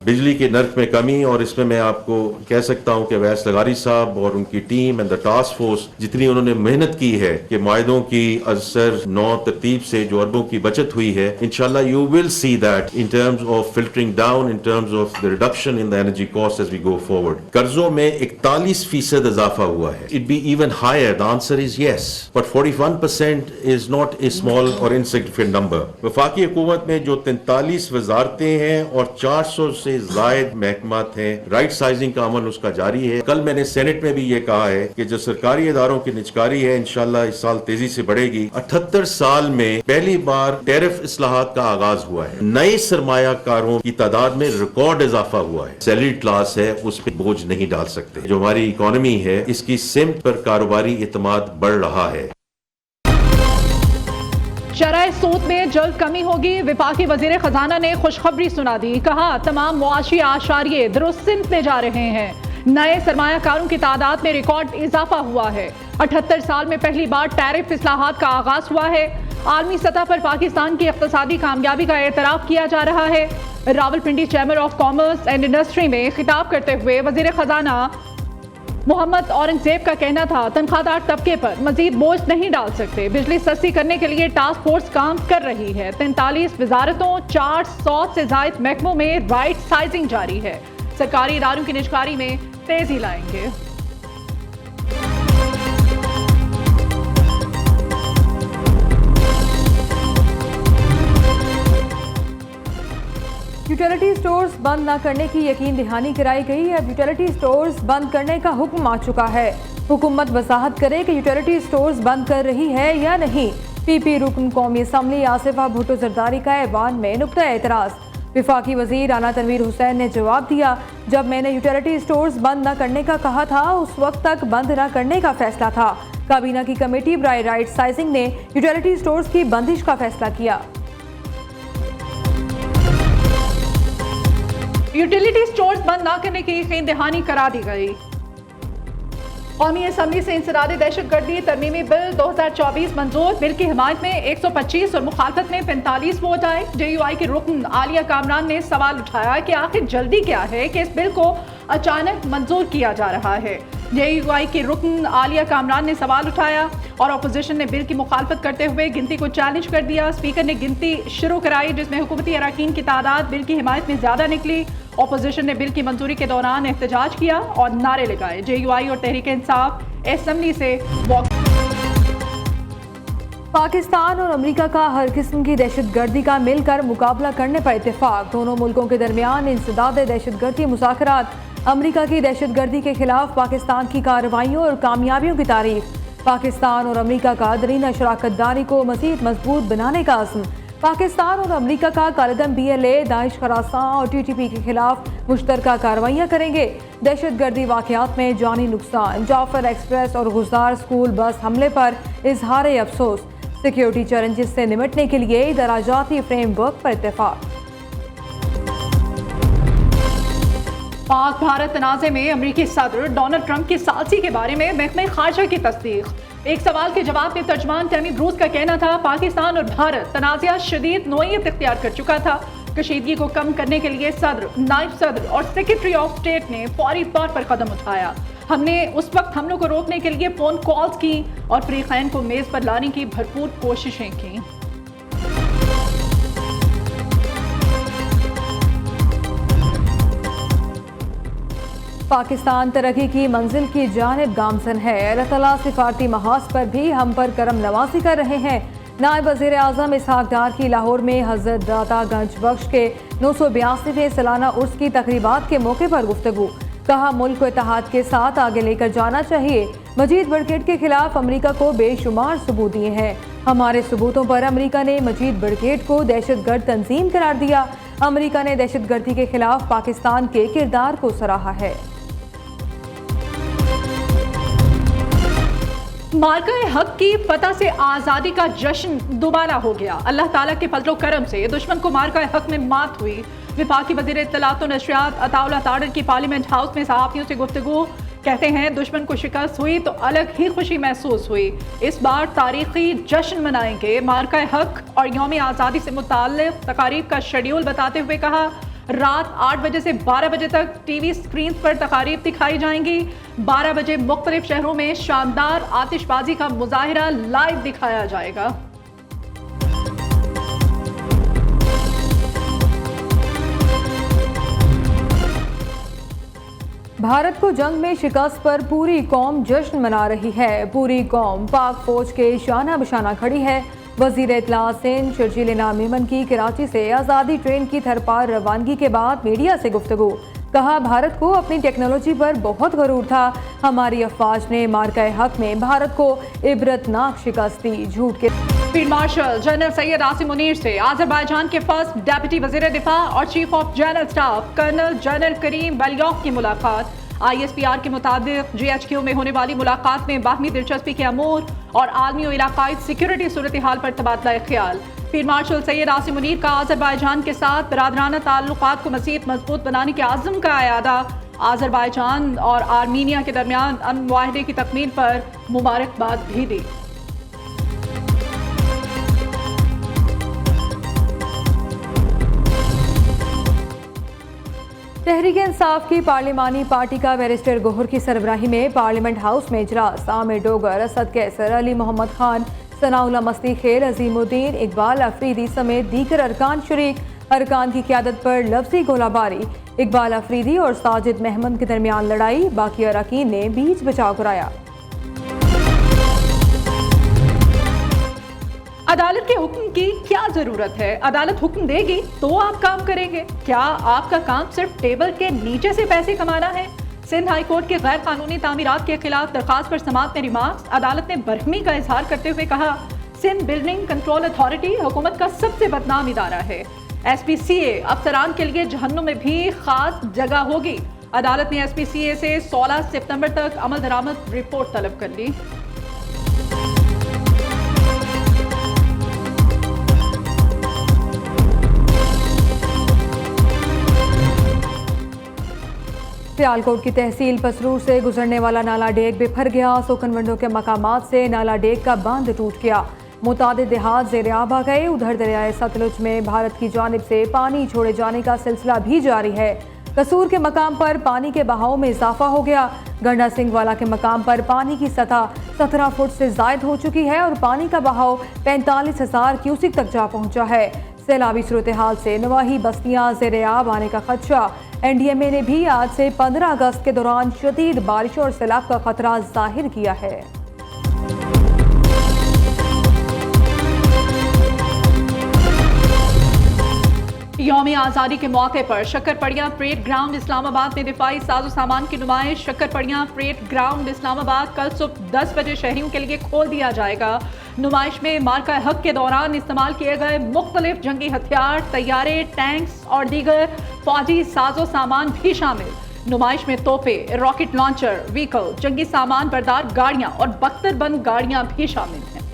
बिजली के नर्क में कमी, और इसमें मैं आपको कह सकता हूं कि वैस लगारी साहब और उनकी team and the task force जितनी उन्होंने मेहनत की है कि मायदों की असर नौ तरतीब से जो अरबों की बचत हुई है, इंशाल्लाह you will see that in terms of filtering down, in terms of the reduction in the energy cost as we go forward. कर्जों में 41% इजाफा हुआ है। It be even higher, the answer is yes, but 41% is not a small और insignificant number. वफाकी हुकूमत में जो 43 वजारतें हैं और 400 से जायद महकमात हैं, राइट साइजिंग का अमल उसका जारी है। कल मैंने सेनेट में भी ये कहा है कि जो सरकारी इदारों की निजकारी है इंशाल्लाह इस साल तेजी से बढ़ेगी। 78 साल में पहली बार टैरिफ इस्लाहात का आगाज हुआ है। नए सरमायाकारों की तादाद में रिकॉर्ड इजाफा हुआ है। सैलरी क्लास है, उस पर बोझ नहीं डाल सकते। जो हमारी इकोनॉमी है इसकी सिमत पर कारोबारी एतमाद बढ़ रहा है। शरह सूद में जल्द कमी होगी। विफाकी वजीर खजाना ने खुशखबरी सुना दी। कहा तमाम मुआशी आशारिये दुरुस्त सिमत में जा रहे हैं। नए सरमायाकारों की तादाद में रिकॉर्ड इजाफा हुआ है। 78 साल में पहली बार टैरिफ इस्लाहात का आगाज हुआ है। आलमी सतह पर पाकिस्तान की इक्तिसादी कामयाबी का एतराफ किया जा रहा है। Rawalpindi chamber of commerce and industry में खिताब करते हुए वजीर खजाना मोहम्मद औरंगजेब का कहना था तनख्वाहदार तबके पर मजीद बोझ नहीं डाल सकते। बिजली सस्ती करने के लिए टास्क फोर्स काम कर रही है। 43 वजारतों 400 से जायद महकमों में राइट साइजिंग जारी है। सरकारी इदारों की निजकारी में तेजी लाएंगे। यूटिलिटी स्टोर्स बंद न करने की यकीन दहानी कराई गई। अब यूटिलिटी स्टोर्स बंद करने का हुक्म आ चुका है। हुकूमत वजाहत करे कि यूटिलिटी स्टोर्स बंद कर रही है या नहीं। पीपी रुकन कौमी असम्बली आसिफा भुट्टो जरदारी का ऐवान में नुक्ता एतराज़। विफाकी वजीर आला तनवीर हुसैन ने जवाब दिया, जब मैंने यूटिलिटी स्टोर्स बंद न करने का कहा था उस वक्त तक बंद न करने का फैसला था। काबीना की कमेटी बराए राइट साइजिंग ने यूटिलिटी स्टोर्स की बंदिश का फैसला किया। यूटिलिटी स्टोर्स बंद न करने की यकीन दहानी करा दी गई। कौमी असम्बली से इंसदाद दहशतगर्दी तरमीमी बिल 2024 मंजूर। बिल की हिमायत में 125 और मुखालफत में 45 वोट आए। JUI के रुकन आलिया कामरान ने सवाल उठाया कि आखिर जल्दी क्या है कि इस बिल को अचानक मंजूर किया जा रहा है। JUI के रुकन आलिया कामरान ने सवाल उठाया और अपोजिशन ने बिल की मुखालफत करते हुए गिनती को चैलेंज कर दिया। स्पीकर ने गिनती शुरू कराई जिसमें हुकूमती अरकान की तादाद बिल की हिमायत में ज्यादा निकली। अपोजिशन ने बिल की मंजूरी के दौरान एहतजाज किया और नारे लगाए। JUI और तहरीक इंसाफ असम्बली से पाकिस्तान और अमेरिका का हर किस्म की दहशतगर्दी का मिलकर मुकाबला करने पर इत्तेफाक। दोनों मुल्कों के दरमियान इंसदाद दहशतगर्दी मुज़ाकरात। अमेरिका की दहशतगर्दी के खिलाफ पाकिस्तान की कार्रवाइयों और कामयाबियों की तारीफ। पाकिस्तान और अमेरिका का दरीना शराकत दारी को मज़ीद मजबूत बनाने का अज़्म। पाकिस्तान और अमेरिका का कालदम BLA, दाइश खरासां और TTP के खिलाफ मुश्तरका कार्रवाइयाँ करेंगे। दहशतगर्दी वाक़यात में जानी नुकसान। जाफर एक्सप्रेस और गुजार स्कूल बस हमले पर इजहार अफसोस। सिक्योरिटी चैलेंजेस से निपटने के लिए दराजाती फ्रेमवर्क पर इत्तेफाक। पाक भारत तनाज़े में अमेरिकी सदर डोनाल्ड ट्रंप की सालसी के बारे में महकमे खारजा की तस्दीक। एक सवाल के जवाब में तर्जमान टैमी ब्रूस का कहना था पाकिस्तान और भारत तनाज़ा शदीद नोयत इख्तियार कर चुका था। कशीदगी को कम करने के लिए सदर, नायब सदर और सेक्रेटरी ऑफ स्टेट ने फौरी तौर पर कदम उठाया। हमने उस वक्त हमलों को रोकने के लिए फोन कॉल्स की और फरीकैन को मेज पर लाने की भरपूर कोशिशें की। पाकिस्तान तरक्की की मंजिल की जानिब गामजन है। अल्लाह ताला सिफारती महाज पर भी हम पर करम नवाजी कर रहे हैं। नायब वज़ीर आज़म इसहाक डार की लाहौर में हज़रत दाता गंज बख्श के 982वें सालाना उर्स की तकरीबात के मौके पर गुफ्तगू। कहा मुल्क को इत्तेहाद के साथ आगे लेकर जाना चाहिए। मजीद बड़गेट के खिलाफ अमेरिका को बेशुमार सबूत दिए हैं। हमारे सबूतों पर अमेरिका ने मजीद बड़गेट को दहशतगर्द तंजीम करार दिया। अमेरिका ने दहशतगर्दी के खिलाफ पाकिस्तान के किरदार को सराहा है। मार्का हक की फतह से आज़ादी का जश्न दोबारा हो गया। अल्लाह ताला के फजलो करम से दुश्मन को मार्का हक में मात हुई। विफाकी वज़ीर इत्तलात व नशरियात अताउल्लाह तारड़ की पार्लियामेंट हाउस में सहाफ़ियों से गुफ्तगू। कहते हैं दुश्मन को शिकस्त हुई तो अलग ही खुशी महसूस हुई। इस बार तारीखी जश्न मनाएंगे। मार्का हक और यौम आज़ादी से मुताल्लिक़ तकारीब का शेड्यूल बताते हुए कहा रात 8 बजे से 12 बजे तक टीवी स्क्रीन पर तकारीब दिखाई जाएंगी। 12 बजे मुख्तलिफ शहरों में शानदार आतिशबाजी का मुजाहिरा लाइव दिखाया जाएगा। भारत को जंग में शिकस्त पर पूरी कौम जश्न मना रही है। पूरी कौम पाक फौज के शाना बशाना खड़ी है। वजीर इत्तला सिंध शर्जील इनाम मेमन की कराची से आज़ादी ट्रेन की थरपार रवानगी के बाद मीडिया से गुफ्तगू। कहा, भारत को अपनी टेक्नोलॉजी पर बहुत गरूर था। हमारी अफवाज ने मार्का हक में भारत को इबरतनाक शिकस्त दी। झूठ के field marshal general Syed Asim Munir से आज़रबाईजान के फर्स्ट डेप्यूटी वज़ीर दिफा और chief of general staff colonel general Karim बलियौफ की मुलाकात। ISPR के मुताबिक GHQ में होने वाली मुलाकात में बाहमी दिलचस्पी के अमूर और आलमी और इलाकाई सिक्योरिटी सूरत हाल पर तबादला ख्याल। फील्ड मार्शल सैयद आसिम मुनीर का आज़रबाईजान के साथ बरादराना ताल्लुकात को मज़ीद मजबूत बनाने के आज़म का अयादा। आज़रबाईजान और आर्मीनिया के दरमियान अमन मुआहदे की तकमील पर मुबारकबाद भी दी। तहरीक इंसाफ की पार्लिमानी पार्टी का बैरिस्टर गोहर की सरबराही में पार्लियामेंट हाउस में इजलास। आमिर डोगर, असद कैसर, अली मोहम्मद खान, सनाउल्लाह मस्ती खेल, अजीमुद्दीन, इकबाल अफरीदी समेत दीगर अरकान शरीक। अरकान की क़यादत पर लफ्जी गोलाबारी। इकबाल अफरीदी और साजिद महमद के दरमियान लड़ाई। बाकी अरकान ने बीच बचाव कराया। अदालत के हुक्म की क्या जरूरत है? अदालत हुक्म देगी तो आप काम करेंगे। क्या आपका काम सिर्फ टेबल के नीचे से पैसे कमाना है? सिंध हाई कोर्ट के गैर कानूनी तामीरात के खिलाफ दरखास्त पर समाअत में रिमार्क्स। अदालत ने बरहमी का इजहार करते हुए कहा, सिंध बिल्डिंग कंट्रोल अथॉरिटी हुकूमत का सबसे बदनाम इदारा है। SPCA अफसरान के लिए जहन्नुम में भी खास जगह होगी। अदालत ने SPCA से 16 सितंबर तक अमल दरामद रिपोर्ट तलब कर ली। सियालकोट की तहसील पसरूर से गुजरने वाला नाला डेग बिफर गया। सोकनवंडों के मकामात से नाला डेग का बांध टूट गया। मुतादिद देहात ज़ेर आब आ गए। उधर दरियाए सतलुज में भारत की जानिब से पानी छोड़े जाने का सिलसिला भी जारी है। कसूर के मकाम पर पानी के बहाव में इजाफा हो गया। गंडा सिंह वाला के मकाम पर पानी की सतह 17 फुट से जायद हो चुकी है और पानी का बहाव 45,000 क्यूसिक तक जा पहुंचा है। सैलाबी सूरत हाल से नवाही बस्तियां ज़ेर आब आने का खदशा। NDMA ने भी आज से 15 अगस्त के दौरान शदीद बारिशों और सैलाब का खतरा जाहिर किया है। यौम आज़ादी के मौके पर शक्करपड़िया परेड ग्राउंड इस्लामाबाद में दिफाई साजो सामान की नुमाइश। शक्करपड़िया परेड ग्राउंड इस्लामाबाद कल सुबह 10 बजे शहरियों के लिए खोल दिया जाएगा। नुमाइश में मार्का हक के दौरान इस्तेमाल किए गए मुख्तलिफ जंगी हथियार, तैयारे, टैंक्स और दीगर फौजी साजो सामान भी शामिल। नुमाइश में तोपे, रॉकेट लॉन्चर, व्हीकल, जंगी सामान बरदार गाड़ियां और बख्तरबंद गाड़ियां भी शामिल हैं।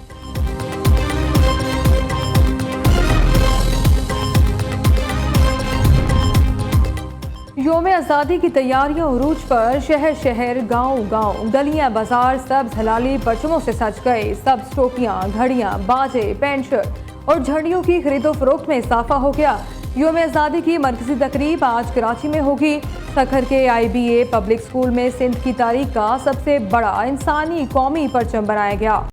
यौम आज़ादी की तैयारियां उरूज पर। शहर शहर, गांव गांव, गलियां बाजार सब्ज हलाली परचमों से सज गए। सब्ज टोपियां, घड़ियां, बाजे, पैंट शर्ट और झंडियों की खरीदो फरोख्त में इजाफा हो गया। यौम आज़ादी की मरकजी तकरीब आज कराची में होगी। सखर के IBA पब्लिक स्कूल में सिंध की तारीख का सबसे बड़ा इंसानी कौमी परचम बनाया गया।